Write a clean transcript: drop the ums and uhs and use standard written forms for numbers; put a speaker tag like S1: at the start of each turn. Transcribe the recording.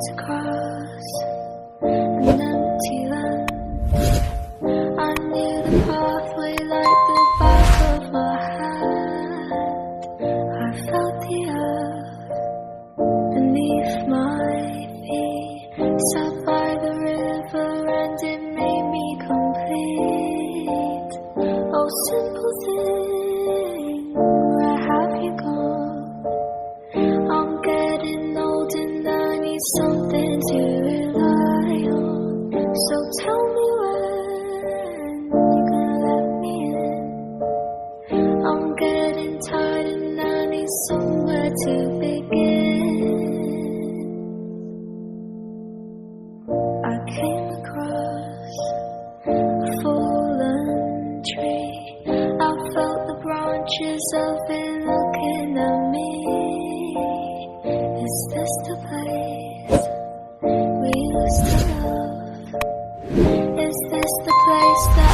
S1: to cross an empty land. I knew the pathway like the back of my hand. I felt the earth beneath my feet, sat by the river and it made me complete. Oh, simple thing, where have you gone? I'm getting old and I need something to rely on. So tell me when you're gonna let me in. I'm getting tired and I need somewhere to begin. I came across a fallen tree. I felt the branches of it looking at me. Is this the place we used to love? Is this the place that